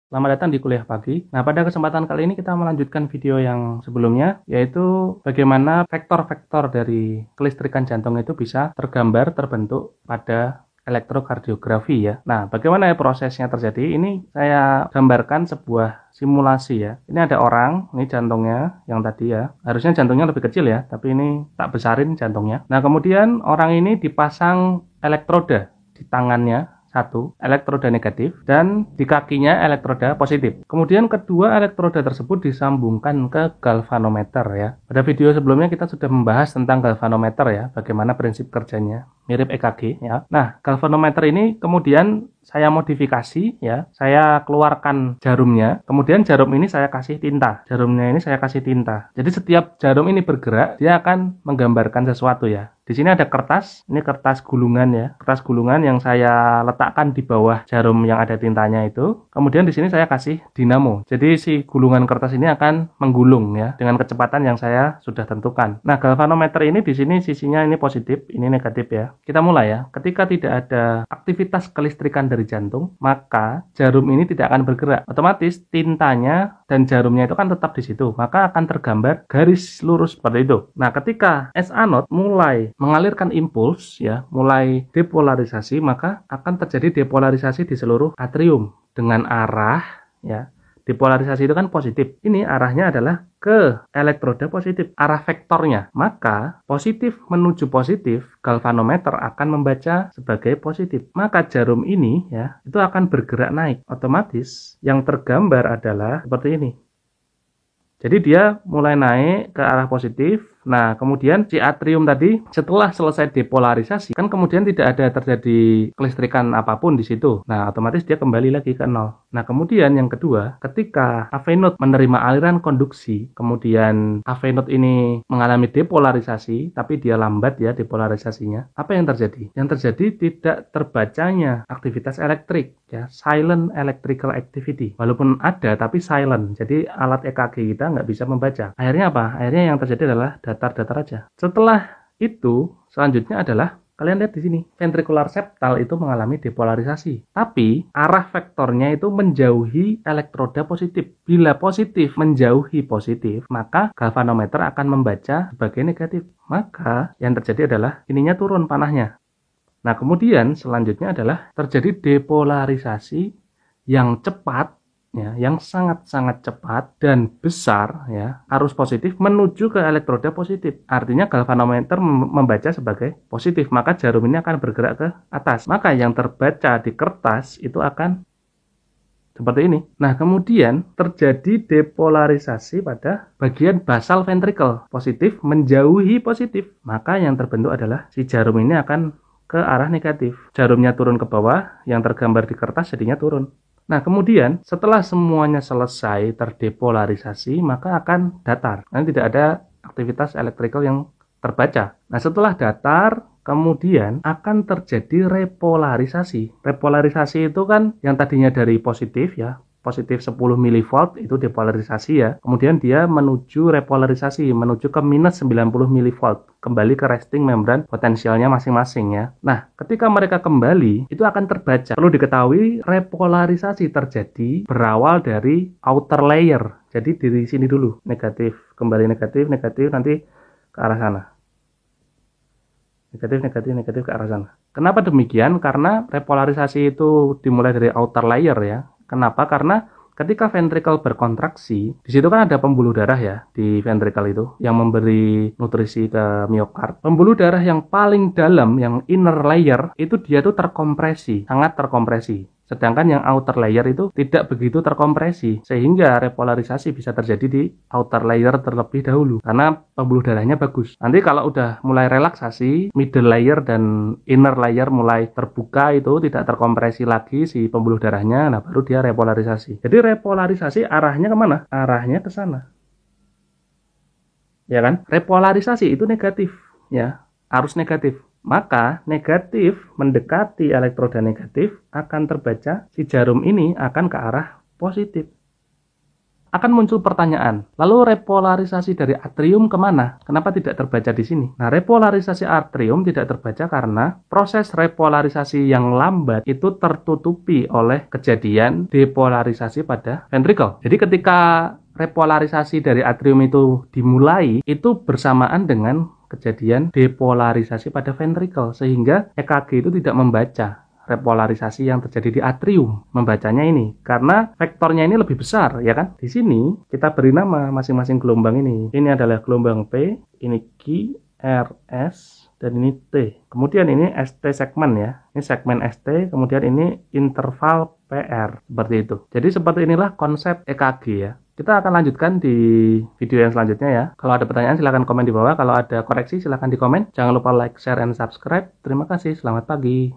Selamat datang di kuliah pagi. Nah, pada kesempatan kali ini kita melanjutkan video yang sebelumnya, yaitu bagaimana vektor-vektor dari kelistrikan jantung itu bisa tergambar, terbentuk pada elektrokardiografi ya. Nah, bagaimana ya prosesnya terjadi? Ini saya gambarkan sebuah simulasi ya. Ini ada orang, ini jantungnya yang tadi ya. Harusnya jantungnya lebih kecil ya, tapi ini tak besarin jantungnya. Nah, kemudian orang ini dipasang elektroda di tangannya, satu elektroda negatif, dan di kakinya elektroda positif. Kemudian kedua elektroda tersebut disambungkan ke galvanometer ya. Pada video sebelumnya kita sudah membahas tentang galvanometer ya, bagaimana prinsip kerjanya, mirip EKG ya. Nah, galvanometer ini kemudian saya modifikasi ya, saya keluarkan jarumnya, kemudian jarum ini saya kasih tinta, jarumnya ini saya kasih tinta. Jadi setiap jarum ini bergerak, dia akan menggambarkan sesuatu ya. Di sini ada kertas, ini kertas gulungan ya, kertas gulungan yang saya letakkan di bawah jarum yang ada tintanya itu. Kemudian di sini saya kasih dinamo. Jadi si gulungan kertas ini akan menggulung ya dengan kecepatan yang saya sudah tentukan. Nah, galvanometer ini di sini sisinya ini positif, ini negatif ya. Kita mulai ya. Ketika tidak ada aktivitas kelistrikan dari jantung, maka jarum ini tidak akan bergerak. Otomatis tintanya dan jarumnya itu kan tetap di situ, maka akan tergambar garis lurus seperti itu. Nah, ketika S anode mulai mengalirkan impuls ya, mulai depolarisasi, maka akan terjadi depolarisasi di seluruh atrium dengan arah ya. Depolarisasi itu kan positif. Ini arahnya adalah ke elektroda positif, arah vektornya. Maka positif menuju positif, galvanometer akan membaca sebagai positif. Maka jarum ini ya, itu akan bergerak naik. Otomatis yang tergambar adalah seperti ini. Jadi dia mulai naik ke arah positif. Nah, kemudian si atrium tadi setelah selesai depolarisasi, kan kemudian tidak ada terjadi kelistrikan apapun di situ. Nah, otomatis dia kembali lagi ke nol. Nah, kemudian yang kedua, ketika AV node menerima aliran konduksi, kemudian AV node ini mengalami depolarisasi, tapi dia lambat ya depolarisasinya. Apa yang terjadi? Yang terjadi tidak terbacanya aktivitas elektrik, ya, silent electrical activity. Walaupun ada, tapi silent. Jadi alat EKG kita nggak bisa membaca. Akhirnya apa? Akhirnya yang terjadi adalah datar-datar aja. Setelah itu, selanjutnya adalah kalian lihat di sini, ventricular septal itu mengalami depolarisasi. Tapi arah vektornya itu menjauhi elektroda positif. Bila positif menjauhi positif, maka galvanometer akan membaca sebagai negatif. Maka yang terjadi adalah ininya turun panahnya. Nah, kemudian selanjutnya adalah terjadi depolarisasi yang cepat ya, yang sangat-sangat cepat dan besar ya, arus positif menuju ke elektroda positif. Artinya galvanometer membaca sebagai positif, maka jarum ini akan bergerak ke atas. Maka yang terbaca di kertas itu akan seperti ini. Nah, kemudian terjadi depolarisasi pada bagian basal ventricle. Positif menjauhi positif. Maka yang terbentuk adalah si jarum ini akan ke arah negatif. Jarumnya turun ke bawah, yang tergambar di kertas jadinya turun. Nah, kemudian setelah semuanya selesai terdepolarisasi, maka akan datar. Nanti tidak ada aktivitas elektrikal yang terbaca. Nah, setelah datar, kemudian akan terjadi repolarisasi. Repolarisasi itu kan yang tadinya dari positif ya, positif 10 mV itu depolarisasi ya. Kemudian dia menuju repolarisasi, menuju ke minus 90 mV. Kembali ke resting membran potensialnya masing-masing ya. Nah, ketika mereka kembali, itu akan terbaca. Perlu diketahui, repolarisasi terjadi berawal dari outer layer. Jadi dari sini dulu, negatif, kembali negatif, negatif, nanti ke arah sana. Negatif, negatif, negatif ke arah sana. Kenapa demikian? Karena repolarisasi itu dimulai dari outer layer ya. Kenapa? Karena ketika ventricle berkontraksi, di situ kan ada pembuluh darah ya di ventricle itu yang memberi nutrisi ke miokard. Pembuluh darah yang paling dalam, yang inner layer, itu dia tuh terkompresi, sangat terkompresi. Sedangkan yang outer layer itu tidak begitu terkompresi, sehingga repolarisasi bisa terjadi di outer layer terlebih dahulu, karena pembuluh darahnya bagus. Nanti kalau udah mulai relaksasi, middle layer dan inner layer mulai terbuka, itu tidak terkompresi lagi si pembuluh darahnya, nah baru dia repolarisasi. Jadi repolarisasi arahnya kemana? Arahnya ke sana. Ya kan? Repolarisasi itu negatif, ya, arus negatif. Maka negatif mendekati elektroda negatif akan terbaca si jarum ini akan ke arah positif. akan muncul pertanyaan, lalu repolarisasi dari atrium kemana? Kenapa tidak terbaca di sini? Nah, repolarisasi atrium tidak terbaca karena proses repolarisasi yang lambat itu tertutupi oleh kejadian depolarisasi pada ventricle. Jadi ketika repolarisasi dari atrium itu dimulai, itu bersamaan dengan kejadian depolarisasi pada ventricle, sehingga EKG itu tidak membaca repolarisasi yang terjadi di atrium, membacanya ini karena vektornya ini lebih besar, ya kan? Di sini kita beri nama masing-masing gelombang ini. Ini adalah gelombang P, ini Q, R, S, dan ini T. Kemudian ini ST segmen ya. Ini segmen ST, kemudian ini interval PR, seperti itu. Jadi seperti inilah konsep EKG ya. Kita akan lanjutkan di video yang selanjutnya ya. Kalau ada pertanyaan silahkan komen di bawah. Kalau ada koreksi silahkan di komen. Jangan lupa like, share, and subscribe. Terima kasih. Selamat pagi.